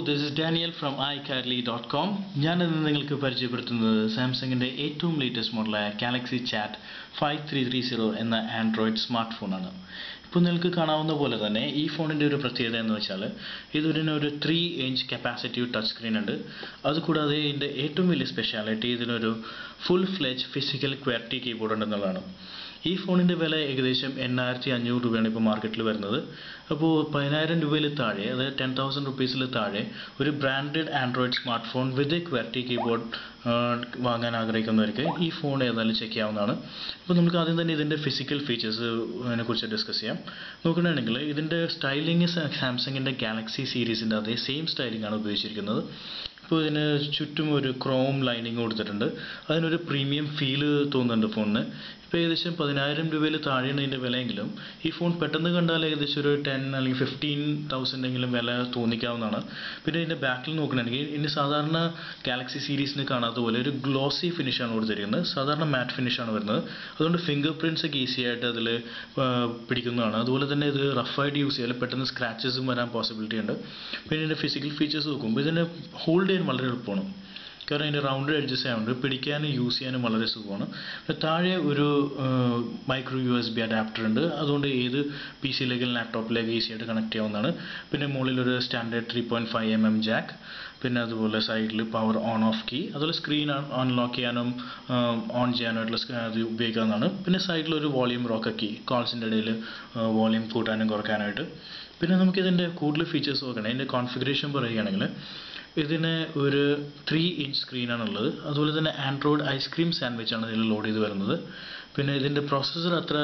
this is Daniel from iCarly.com. ഞാൻ ഇന്ന് നിങ്ങൾക്ക് പരിചയപ്പെടുത്തുന്നത് സാംസങ്ങിന്റെ ഏറ്റവും ലേറ്റസ്റ്റ് മോഡലായ Galaxy Chat 5330 എന്ന ആൻഡ്രോയിഡ് സ്മാർട്ട് ഫോണാണ്. ഇപ്പോൾ നിങ്ങൾക്ക് കാണാവുന്ന പോലെ തന്നെ ഈ ഫോണിന്റെ ഒരു പ്രത്യേകത എന്ന് വെച്ചാൽ ഇതിന് ഒരു 3-inch കപ്പാസിറ്റീവ് ടച്ച് സ്ക്രീൻ ഉണ്ട്. അതുകൂടാതെ ഇതിന്റെ ഏറ്റവും വലിയ സ്പെഷ്യാലിറ്റി ഇതിനൊരു ഫുൾ ഫ്ലെഡ്ജ് ഫിസിക്കൽ ക്വാർട്ടി കീബോർഡ് ഉണ്ടെന്നുള്ളതാണ്. ഈ ഫോണിന്റെ വില ഏകദേശം 8500 രൂപയാണ് ഇപ്പോൾ മാർക്കറ്റിൽ വരുന്നത്. അപ്പോൾ 10000 രൂപയിൽ താഴെ, അതായത് 10,000 റുപ്പീസിൽ താഴെ ഒരു branded Android smart phone with qwerty keyboard വാങ്ങാൻ ആഗ്രഹിക്കുന്നവർക്ക് ഈ ഫോൺ ഏതായാലും ചെക്ക് ചെയ്യാവുന്നതാണ്. അപ്പോൾ നമുക്ക് ആദ്യം തന്നെ ഇതിൻ്റെ ഫിസിക്കൽ ഫീച്ചേഴ്സ് കുറിച്ച് ഡിസ്കസ് ചെയ്യാം. നോക്കുകയാണെങ്കിൽ ഇതിൻ്റെ സ്റ്റൈലിംഗ് സാംസങ്ങിൻ്റെ ഗാലക്സി സീരീസിൻ്റെ അതേ സെയിം സ്റ്റൈലിംഗ് ആണ് ഉപയോഗിച്ചിരിക്കുന്നത്. ഇപ്പോൾ ഇതിന് ചുറ്റും ഒരു ക്രോം ലൈനിങ് കൊടുത്തിട്ടുണ്ട്. അതിനൊരു പ്രീമിയം ഫീല് തോന്നുന്നുണ്ട് ഫോണിന്. ഇപ്പോൾ ഏകദേശം 10000 രൂപയിൽ താഴെയാണ് ഇതിൻ്റെ വിലയെങ്കിലും ഈ ഫോൺ പെട്ടെന്ന് കണ്ടാൽ ഏകദേശം ഒരു 10 അല്ലെങ്കിൽ 15,000 എങ്കിലും വില തോന്നിക്കാവുന്നതാണ്. പിന്നെ ഇതിൻ്റെ ബാക്കിൽ നോക്കുകയാണെങ്കിൽ ഇനി സാധാരണ ഗാലക്സി സീരീസിന് കാണാത്ത പോലെ ഒരു ഗ്ലോസി ഫിനിഷാണ് കൊടുത്തിരിക്കുന്നത്. സാധാരണ മാറ്റ് ഫിനിഷാണ് വരുന്നത്. അതുകൊണ്ട് ഫിംഗർ പ്രിൻറ്റ്സ് ഒക്കെ ഈസി ആയിട്ട് അതിൽ പിടിക്കുന്നതാണ്. അതുപോലെ തന്നെ ഇത് റഫായിട്ട് യൂസ് ചെയ്യാൻ പെട്ടെന്ന് സ്ക്രാച്ചസും വരാൻ പോസിബിലിറ്റി ഉണ്ട്. പിന്നെ ഇതിൻ്റെ ഫിസിക്കൽ ഫീച്ചേഴ്സ് നോക്കുമ്പോൾ ഇതിനെ ഹോൾഡ് ചെയ്യാൻ വളരെ എളുപ്പമാണ്. കാരണം ഇതിൻ്റെ റൗണ്ടഡ് എഡ്ജസ് ആയതുകൊണ്ട് പിടിക്കാനും യൂസ് ചെയ്യാനും വളരെ സുഖമാണ്. താഴെ ഒരു മൈക്രോ USB അഡാപ്റ്റർ ഉണ്ട്. അതുകൊണ്ട് ഏത് PC-ലേക്ക് ലാപ്ടോപ്പിലേക്ക് ഈസി ആയിട്ട് കണക്ട് ചെയ്യാവുന്നതാണ്. പിന്നെ മുകളിൽ ഒരു സ്റ്റാൻഡേർഡ് 3.5mm ജാക്ക്, പിന്നെ അതുപോലെ സൈഡിൽ പവർ ഓൺ ഓഫ് കീ, അതുപോലെ സ്ക്രീൻ അൺലോക്ക് ചെയ്യാനും ഓൺ ചെയ്യാനായിട്ടുള്ള അത് ഉപയോഗിക്കാവുന്നതാണ്. പിന്നെ സൈഡിലൊരു വോളിയം റോക്കർ കീ, കോൾസിൻ്റെ ഇടയിൽ വോളിയം കൂട്ടാനും കുറയ്ക്കാനായിട്ട്. പിന്നെ നമുക്കിതിൻ്റെ കൂടുതൽ ഫീച്ചേഴ്സ് നോക്കണം. ഇതിൻ്റെ കോൺഫിഗറേഷൻ പറയുകയാണെങ്കിൽ ഇതിന് ഒരു 3-inch സ്ക്രീനാണുള്ളത്. അതുപോലെ തന്നെ ആൻഡ്രോയിഡ് ഐസ്ക്രീം സാൻഡ്വിച്ചാണ് ഇതിൽ ലോഡ് ചെയ്ത് വരുന്നത്. പിന്നെ ഇതിൻ്റെ പ്രോസസ്സർ അത്ര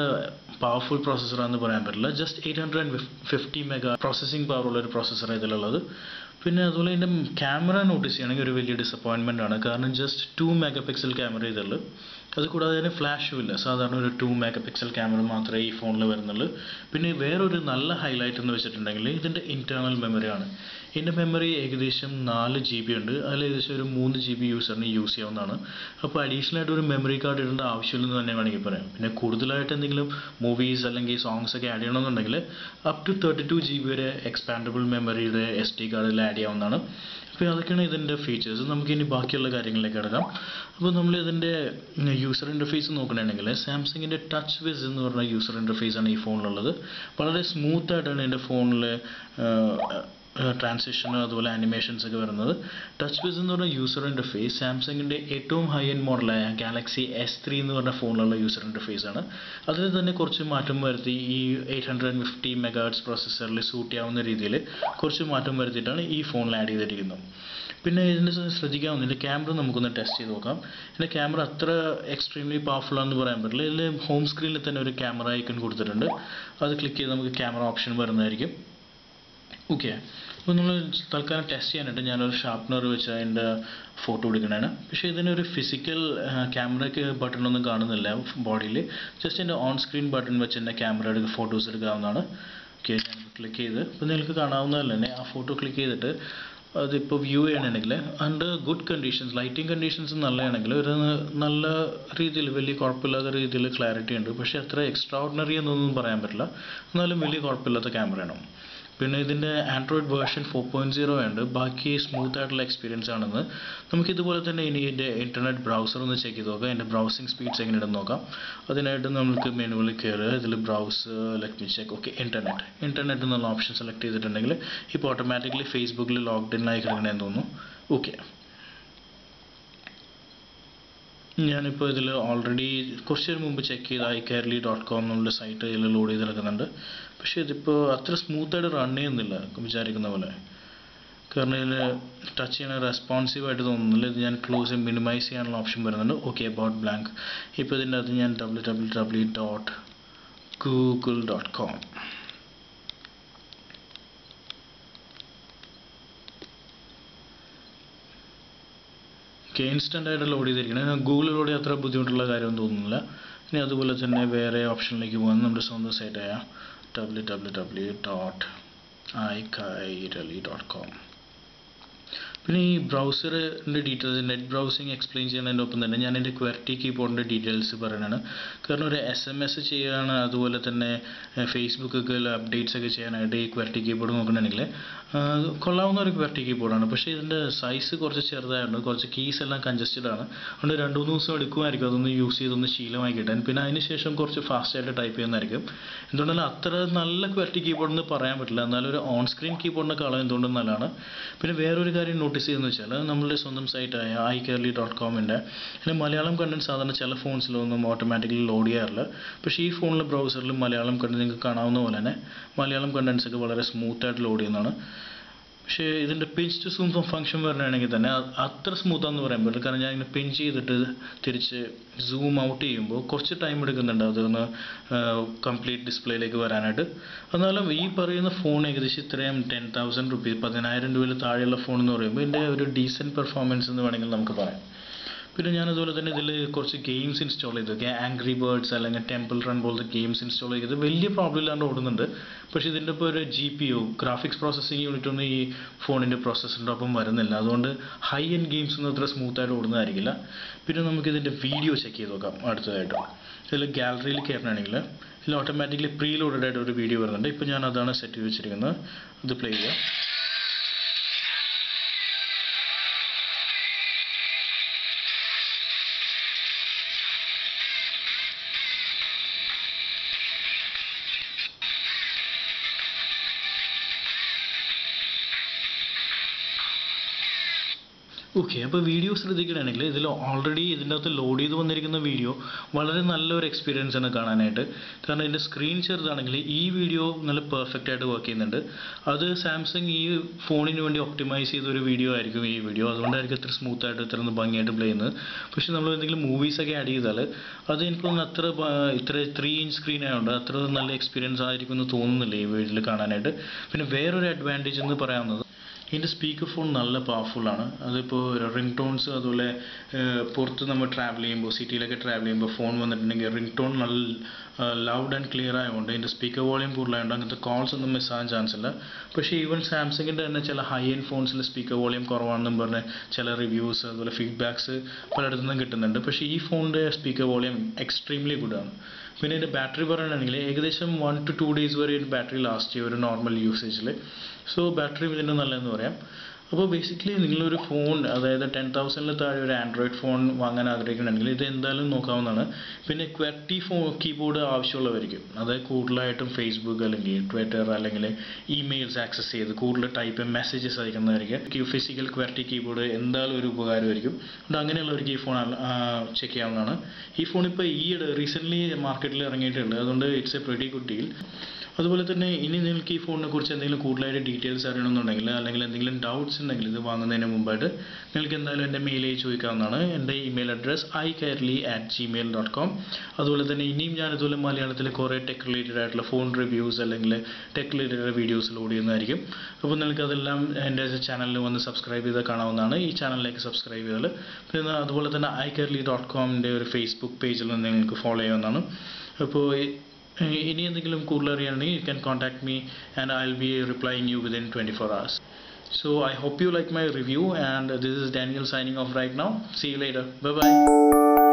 പവർഫുൾ പ്രോസസ്സറാണെന്ന് പറയാൻ പറ്റില്ല. ജസ്റ്റ് 850 മെഗാ പ്രോസസ്സിംഗ് പവറുള്ളൊരു പ്രോസസ്സറാണ് ഇതിലുള്ളത്. പിന്നെ അതുപോലെ ഇതിൻ്റെ ക്യാമറ നോട്ടീസ് ചെയ്യണമെങ്കിൽ ഒരു വലിയ ഡിസപ്പോയിൻമെൻ്റ് ആണ്. കാരണം ജസ്റ്റ് 2 MP ക്യാമറ ഇതുള്ളൂ. അതുകൂടാതെ തന്നെ ഫ്ലാഷും ഇല്ല. സാധാരണ ഒരു 2 MP ക്യാമറ മാത്രമേ ഈ ഫോണിൽ വരുന്നുള്ളൂ. പിന്നെ വേറൊരു നല്ല ഹൈലൈറ്റ് എന്ന് വെച്ചിട്ടുണ്ടെങ്കിൽ ഇതിൻ്റെ ഇൻറ്റേർണൽ മെമ്മറിയാണ്. ഇതിൻ്റെ മെമ്മറി ഏകദേശം 4 GB ഉണ്ട്. അതിൽ ഏകദേശം ഒരു 3 GB യൂസറിന് യൂസ് ചെയ്യാവുന്നതാണ്. അപ്പോൾ അഡീഷണൽ ആയിട്ട് ഒരു മെമ്മറി കാർഡ് ഇടേണ്ട ആവശ്യമില്ലെന്ന് തന്നെ വേണമെങ്കിൽ പറയാം. പിന്നെ കൂടുതലായിട്ട് എന്തെങ്കിലും മൂവീസ് അല്ലെങ്കിൽ സോങ്സ് ഒക്കെ ആഡ് ചെയ്യണമെന്നുണ്ടെങ്കിൽ അപ് ടു 32 GB വരെ എക്സ്പാൻഡബിൾ മെമ്മറിയുടെ SD കാർഡിൽ ആഡ് ചെയ്യാവുന്നതാണ്. അപ്പോൾ അതൊക്കെയാണ് ഇതിൻ്റെ ഫീച്ചേഴ്സ്. നമുക്കിനി ബാക്കിയുള്ള കാര്യങ്ങളിലേക്ക് കിടക്കാം. അപ്പോൾ നമ്മൾ ഇതിൻ്റെ യൂസർ ഇൻ്റർഫേസ് നോക്കുകയാണെങ്കിൽ സാംസങ്ങിൻ്റെ ടച്ച് വിസ് എന്ന് പറഞ്ഞ യൂസർ ഇൻ്റർഫേസാണ് ഈ ഫോണിലുള്ളത്. വളരെ സ്മൂത്തായിട്ടാണ് ഇതിൻ്റെ ഫോണിൽ ട്രാൻസിഷൻ അതുപോലെ ആനിമേഷൻസ് ഒക്കെ വരുന്നത്. ടച്ച് വിസ് എന്ന് പറഞ്ഞ യൂസർ ഇൻ്റർഫേസ് സാംസങ്ങിൻ്റെ ഏറ്റവും ഹൈ എൻഡ് മോഡലായ ഗാലക്സി S3 എന്ന് പറഞ്ഞ ഫോണിലുള്ള യൂസർ ഇൻ്റർഫേസ് ആണ്. അതിൽ തന്നെ കുറച്ച് മാറ്റം വരുത്തി ഈ 850 MHz പ്രോസസ്സറിൽ സൂട്ട് ചെയ്യാവുന്ന രീതിയിൽ കുറച്ച് മാറ്റം വരുത്തിയിട്ടാണ് ഈ ഫോണിൽ ആഡ് ചെയ്തിരിക്കുന്നത്. പിന്നെ ഇതിൻ്റെ ശ്രദ്ധിക്കാവുന്ന ഇതിൻ്റെ ക്യാമറ നമുക്കൊന്ന് ടെസ്റ്റ് ചെയ്ത് നോക്കാം. ഇതിൻ്റെ ക്യാമറ അത്ര എക്സ്ട്രീംലി പവർഫുൾ ആണെന്ന് പറയാൻ പറ്റില്ല. ഇതിൽ ഹോം സ്ക്രീനിൽ തന്നെ ഒരു ക്യാമറ ഐക്കൺ കൊടുത്തിട്ടുണ്ട്. അത് ക്ലിക്ക് ചെയ്ത് നമുക്ക് ക്യാമറ ഓപ്ഷൻ വരുന്നതായിരിക്കും. ഓക്കെ, അപ്പോൾ നമ്മൾ തൽക്കാലം ടെസ്റ്റ് ചെയ്യാനായിട്ട് ഞാനൊരു ഷാർപ്പ്നർ വെച്ച് അതിൻ്റെ ഫോട്ടോ എടുക്കണതാണ്. പക്ഷേ ഇതിനൊരു ഫിസിക്കൽ ക്യാമറയ്ക്ക് ബട്ടണൊന്നും കാണുന്നില്ല ബോഡിയിൽ. ജസ്റ്റ് എൻ്റെ ഓൺ സ്ക്രീൻ ബട്ടൺ വെച്ച് എൻ്റെ ക്യാമറ ഫോട്ടോസ് എടുക്കാവുന്നതാണ്. ഓക്കെ, ഞാൻ ക്ലിക്ക് ചെയ്ത് ഇപ്പോൾ നിങ്ങൾക്ക് കാണാവുന്നതല്ല തന്നെ ആ ഫോട്ടോ ക്ലിക്ക് ചെയ്തിട്ട് അതിപ്പോൾ വ്യൂ ചെയ്യണമെങ്കിൽ under good conditions, lighting conditions നല്ലതാണെങ്കിൽ ഒരു നല്ല രീതിയിൽ വലിയ കുഴപ്പമില്ലാത്ത രീതിയിൽ ക്ലാരിറ്റി ഉണ്ട്. പക്ഷേ അത്ര എക്സ്ട്രാ ഓർഡിനറി എന്നൊന്നും പറയാൻ പറ്റില്ല. എന്നാലും വലിയ കുഴപ്പമില്ലാത്ത ക്യാമറയാണ്. പിന്നെ ഇതിൻ്റെ ആൻഡ്രോയിഡ് വേർഷൻ 4.0 ഉണ്ട്. ബാക്കി സ്മൂത്ത് ആയിട്ടുള്ള എക്സ്പീരിയൻസ് ആണെന്ന്. നമുക്കിതുപോലെ തന്നെ ഇനി ഇതിൻ്റെ ഇൻ്റർനെറ്റ് ബ്രൗസർ ഒന്ന് ചെക്ക് ചെയ്ത് നോക്കാം. എൻ്റെ ബ്രൗസിംഗ് സ്പീഡ്സ് എങ്ങനെയുണ്ടെന്ന് നോക്കാം. അതിനായിട്ട് നമുക്ക് മെനുവിൽ കയറുക. ഇതിൽ browse let me check. Okay, internet എന്നുള്ള ഓപ്ഷൻ സെലക്ട് ചെയ്തിട്ടുണ്ടെങ്കിൽ ഇപ്പോൾ ഓട്ടോമാറ്റിക്കലി ഫേസ്ബുക്കിൽ ലോഗ്ഡ് ഇൻ ആയി കിടക്കണമെന്ന് തോന്നുന്നു. ഓക്കെ, ഞാനിപ്പോൾ ഇതിൽ ഓൾറെഡി കുറച്ച് മുമ്പ് ചെക്ക് ചെയ്ത് iCarly.com എന്നുള്ള സൈറ്റ് ഇതിൽ ലോഡ് ചെയ്ത് കിടക്കുന്നുണ്ട്. പക്ഷേ ഇതിപ്പോൾ അത്ര സ്മൂത്തായിട്ട് റൺ ചെയ്യുന്നില്ല വിചാരിക്കുന്ന പോലെ. കാരണം ഇതിൽ ടച്ച് ചെയ്യണ റെസ്പോൺസീവായിട്ട് തോന്നുന്നില്ല. ഇത് ഞാൻ ക്ലോസ് മിനിമൈസ് ചെയ്യാനുള്ള ഓപ്ഷൻ വരുന്നുണ്ട്. Okay, about blank. ഇപ്പോൾ ഇതിൻ്റെ അകത്ത് ഞാൻ www.google.com ഇൻസ്റ്റൻ്റ് ആയിട്ട് ലോഡ് ചെയ്തിരിക്കണം. ഗൂഗിളിലൂടെ അത്ര ബുദ്ധിമുട്ടുള്ള കാര്യമൊന്നും തോന്നുന്നില്ല. ഇനി അതുപോലെ തന്നെ വേറെ ഓപ്ഷനിലേക്ക് പോകാൻ നമ്മുടെ സ്വന്തം സൈറ്റായ www.icarly.com. പിന്നെ ഈ ബ്രൗസറിൻ്റെ ഡീറ്റെയിൽസ് നെറ്റ് ബ്രൗസിങ് എക്സ്പ്ലെയിൻ ചെയ്യുന്നതിൻ്റെ ഒപ്പം തന്നെ ഞാൻ എൻ്റെ ക്വർട്ടി കീബോർഡിൻ്റെ ഡീറ്റെയിൽസ് പറയുന്നതാണ്. കാരണം ഒരു SMS ചെയ്യുകയാണ്, അതുപോലെ തന്നെ ഫേസ്ബുക്കൊക്കെ അപ്ഡേറ്റ്സ് ഒക്കെ ചെയ്യാനായിട്ട് ഈ ക്വർട്ടി കീബോർഡ് നോക്കണമെങ്കിൽ കൊള്ളാവുന്ന ഒരു ക്വർട്ടി കീബോർഡാണ്. പക്ഷേ ഇതിൻ്റെ സൈസ് കുറച്ച് ചെറുതായതുകൊണ്ട് കുറച്ച് കീസ് എല്ലാം കൺജസ്റ്റഡ് ആണ്. അതുകൊണ്ട് 2-3 ദിവസം എടുക്കുമായിരിക്കും അതൊന്ന് യൂസ് ചെയ്തൊന്ന് ശീലമായി കിട്ടാൻ. പിന്നെ അതിന് ശേഷം കുറച്ച് ഫാസ്റ്റായിട്ട് ടൈപ്പ് ചെയ്യുന്നതായിരിക്കും. എന്തുകൊണ്ടാലും അത്ര നല്ല ക്വാളിറ്റി കീബോർഡ് എന്ന് പറയാൻ പറ്റില്ല, എന്നാലും ഒരു ഓൺ സ്ക്രീൻ കീബോർഡിനെക്കാളും എന്തുകൊണ്ടും നല്ലതാണ്. പിന്നെ വേറൊരു കാര്യം നോട്ടീസ് ചെയ്തെന്ന് വെച്ചാൽ നമ്മളുടെ സ്വന്തം സൈറ്റായ iCarly.comൻ്റെ അതിന് മലയാളം കണ്ടന്റ് സാധാരണ ചില ഫോൺസിലൊന്നും ഓട്ടോമാറ്റിക്കലി ലോഡ് ചെയ്യാറില്ല. പക്ഷേ ഈ ഫോണിലെ ബ്രൗസറിൽ മലയാളം കണ്ടന്റ് നിങ്ങൾക്ക് കാണാവുന്ന പോലെ തന്നെ മലയാളം കണ്ടന്റ്സ് ഒക്കെ വളരെ സ്മൂത്തായിട്ട് ലോഡ് ചെയ്യുന്നതാണ്. പക്ഷേ ഇതിൻ്റെ പിഞ്ച് ടു സൂം ഫംഗ്ഷൻ പറയുകയാണെങ്കിൽ തന്നെ അത്ര സ്മൂത്താണെന്ന് പറയാൻ പറ്റില്ല. കാരണം ഞാൻ ഇങ്ങനെ പിഞ്ച് ചെയ്തിട്ട് തിരിച്ച് സൂം ഔട്ട് ചെയ്യുമ്പോൾ കുറച്ച് ടൈം എടുക്കുന്നുണ്ട് അതൊന്ന് കംപ്ലീറ്റ് ഡിസ്പ്ലേയിലേക്ക് വരാനായിട്ട്. എന്നാലും ഈ പറയുന്ന ഫോൺ ഏകദേശം ഇത്രയും 10,000 റുപ്പീസ് 10,000 രൂപയിൽ താഴെയുള്ള ഫോൺ എന്ന് പറയുമ്പോൾ ഇതിൻ്റെ ഒരു ഡീസൻറ്റ് പെർഫോമൻസ് എന്ന് വേണമെങ്കിൽ നമുക്ക് പറയാം. പിന്നെ ഞാനതുപോലെ തന്നെ ഇതിൽ കുറച്ച് ഗെയിംസ് ഇൻസ്റ്റാൾ ചെയ്തു. ആംഗ്രി ബേർഡ്സ് അല്ലെങ്കിൽ ടെമ്പിൾ റൺ പോലത്തെ ഗെയിംസ് ഇൻസ്റ്റാൾ ചെയ്ത് വലിയ പ്രോബ്ലം ഇല്ലാണ്ട് ഓടുന്നുണ്ട്. പക്ഷേ ഇതിൻ്റെ ഇപ്പോൾ ഒരു GPU ഗ്രാഫിക്സ് പ്രോസസ്സിംഗ് യൂണിറ്റ് ഒന്നും ഈ ഫോണിൻ്റെ പ്രോസസ്സറിൻ്റെ ഒപ്പം വരുന്നില്ല. അതുകൊണ്ട് ഹൈ എൻഡ് ഗെയിംസ് ഒന്നും അത്ര സ്മൂത്തായിട്ട് ഓടുന്നതായിരിക്കില്ല. പിന്നെ നമുക്കിതിൻ്റെ വീഡിയോ ചെക്ക് ചെയ്ത് നോക്കാം അടുത്തതായിട്ട്. ഇതിൽ ഗാലറിയിൽ കയറണമെങ്കിൽ ഇതിൽ ഓട്ടോമാറ്റിക്കലി പ്രീ ലോഡഡ് ആയിട്ട് ഒരു വീഡിയോ വരുന്നുണ്ട്. ഇപ്പോൾ ഞാൻ അതാണ് സെറ്റ് ചെയ്ത് വെച്ചിരിക്കുന്നത്. ഇത് പ്ലേ ചെയ്യാം. ഓക്കെ, അപ്പോൾ വീഡിയോ ശ്രദ്ധിക്കുകയാണെങ്കിൽ ഇതിൽ ഓൾറെഡി ഇതിൻ്റെ അകത്ത് ലോഡ് ചെയ്ത് വന്നിരിക്കുന്ന വീഡിയോ വളരെ നല്ലൊരു എക്സ്പീരിയൻസ് ആണ് കാണാനായിട്ട്. കാരണം ഇതിൻ്റെ സ്ക്രീൻ ചെറുതാണെങ്കിൽ ഈ വീഡിയോ നല്ല പെർഫെക്റ്റ് ആയിട്ട് വർക്ക് ചെയ്യുന്നുണ്ട്. അത് സാംസങ് ഈ ഫോണിന് വേണ്ടി ഒപ്റ്റിമൈസ് ചെയ്തൊരു വീഡിയോ ആയിരിക്കും ഈ വീഡിയോ. അതുകൊണ്ടായിരിക്കും ഇത്ര സ്മൂത്തായിട്ട് ഇത്ര ഭംഗിയായിട്ട് പ്ലേ ചെയ്യുന്നത്. പക്ഷേ നമ്മൾ എന്തെങ്കിലും മൂവീസൊക്കെ ആഡ് ചെയ്താൽ അത് എനിക്കൊന്നും ഇത്ര 3 ഇഞ്ച് സ്ക്രീൻ ആയതുകൊണ്ട് അത്ര നല്ല എക്സ്പീരിയൻസ് ആയിരിക്കും എന്ന് തോന്നുന്നില്ല ഈ വീഡിയോയിൽ കാണാനായിട്ട്. പിന്നെ വേറൊരു അഡ്വാൻറ്റേജ് എന്ന് പറയാവുന്നത് ഇതിൻ്റെ സ്പീക്കർ ഫോൺ നല്ല പവർഫുള്ളാണ്. അതിപ്പോൾ റിംഗ് ടോൺസ് അതുപോലെ പുറത്ത് നമ്മൾ ട്രാവൽ ചെയ്യുമ്പോൾ സിറ്റിയിലൊക്കെ ട്രാവൽ ചെയ്യുമ്പോൾ ഫോൺ വന്നിട്ടുണ്ടെങ്കിൽ റിംഗ് ടോൺ നല്ല ലൗഡ് ആൻഡ് ക്ലിയർ ആയതുകൊണ്ട് ഇതിൻ്റെ സ്പീക്കർ വോളിയം കൂടുതലായതുകൊണ്ട് അങ്ങനത്തെ കോൾസ് ഒന്നും മിസ് ആകാൻ ചാൻസ് ഇല്ല. പക്ഷേ ഈവൻ സാംസങ്ങിൻ്റെ തന്നെ ചില ഹൈ എൻഡ് ഫോൺസിൽ സ്പീക്കർ വോളിയം കുറവാണെന്നും പറഞ്ഞ് ചില റിവ്യൂസ് അതുപോലെ ഫീഡ്ബാക്സ് പലയിടത്തു നിന്നും കിട്ടുന്നുണ്ട്. പക്ഷേ ഈ ഫോണിൻ്റെ സ്പീക്കർ വോളിയം എക്സ്ട്രീംലി ഗുഡാണ്. പിന്നെ ഇതിൻ്റെ ബാറ്ററി പറയുകയാണെങ്കിൽ ഏകദേശം 1 to 2 days വരെ ഇതിൻ്റെ ബാറ്ററി ലാസ്റ്റ് ചെയ്യും ഒരു നോർമൽ യൂസേജിൽ. സോ ബാറ്ററി ഇതിൻ്റെ നല്ലതെന്ന് പറയാം. അപ്പോൾ ബേസിക്കലി നിങ്ങളൊരു ഫോൺ അതായത് 10,000 താഴെ ഒരു ആൻഡ്രോയിഡ് ഫോൺ വാങ്ങാൻ ആഗ്രഹിക്കുന്നുണ്ടെങ്കിൽ ഇത് എന്തായാലും നോക്കാവുന്നതാണ്. പിന്നെ ക്വർട്ടി കീബോർഡ് ആവശ്യമുള്ളവരിക്കും, അതായത് കൂടുതലായിട്ടും ഫേസ്ബുക്ക് അല്ലെങ്കിൽ ട്വിറ്റർ അല്ലെങ്കിൽ ഇമെയിൽസ് ആക്സസ് ചെയ്ത് കൂടുതൽ ടൈപ്പ് മെസ്സേജസ് അയക്കുന്നതായിരിക്കും ഫിസിക്കൽ ക്വർട്ടി കീബോർഡ് എന്തായാലും ഒരു ഉപകാരമായിരിക്കും. അതുകൊണ്ട് അങ്ങനെയുള്ളവർക്ക് ഈ ഫോൺ ചെക്ക് ചെയ്യാവുന്നതാണ്. ഈ ഫോൺ ഇപ്പോൾ റീസെൻ്റ്ലി മാർക്കറ്റിൽ ഇറങ്ങിയിട്ടുണ്ട്. അതുകൊണ്ട് it's A pretty good deal. അതുപോലെ തന്നെ ഇനി നിങ്ങൾക്ക് ഈ ഫോണിനെ കുറിച്ച് എന്തെങ്കിലും കൂടുതലായിട്ട് ഡീറ്റെയിൽസ് അറിയണമെന്നുണ്ടെങ്കിൽ അല്ലെങ്കിൽ എന്തെങ്കിലും ഡൗട്ട്സ് ഉണ്ടെങ്കിൽ ഇത് വാങ്ങുന്നതിന് മുമ്പായിട്ട് നിങ്ങൾക്ക് എന്തായാലും എൻ്റെ മെയിലിൽ ചോദിക്കാവുന്നതാണ്. എൻ്റെ ഇമെയിൽ അഡ്രസ് iCarly@gmail.com. അതുപോലെ തന്നെ ഇനിയും ഞാൻ ഇതുപോലെ മലയാളത്തിൽ കുറേ ടെക് റിലേറ്റഡ് ആയിട്ടുള്ള ഫോൺ റിവ്യൂസ് അല്ലെങ്കിൽ ടെക് റിലേറ്റഡ് വീഡിയോസ് ലോഡ് ചെയ്യുന്നതായിരിക്കും. അപ്പോൾ നിങ്ങൾക്ക് അതെല്ലാം എൻ്റെ ചാനലിൽ വന്ന് സബ്സ്ക്രൈബ് ചെയ്താൽ കാണാവുന്നതാണ്. ഈ ചാനലിലേക്ക് സബ്സ്ക്രൈബ് ചെയ്താൽ പിന്നെ അതുപോലെ തന്നെ iCarly.comൻ്റെ ഒരു ഫേസ്ബുക്ക് പേജിൽ നിന്ന് നിങ്ങൾക്ക് ഫോളോ ചെയ്യാവുന്നതാണ്. അപ്പോൾ ഇനി എന്തെങ്കിലും കൂടുതൽ അറിയാണെങ്കിൽ you can contact me and I'll be replying you within 24 hours. So I hope you like my review and this is Daniel signing off right now. See you later. Bye bye.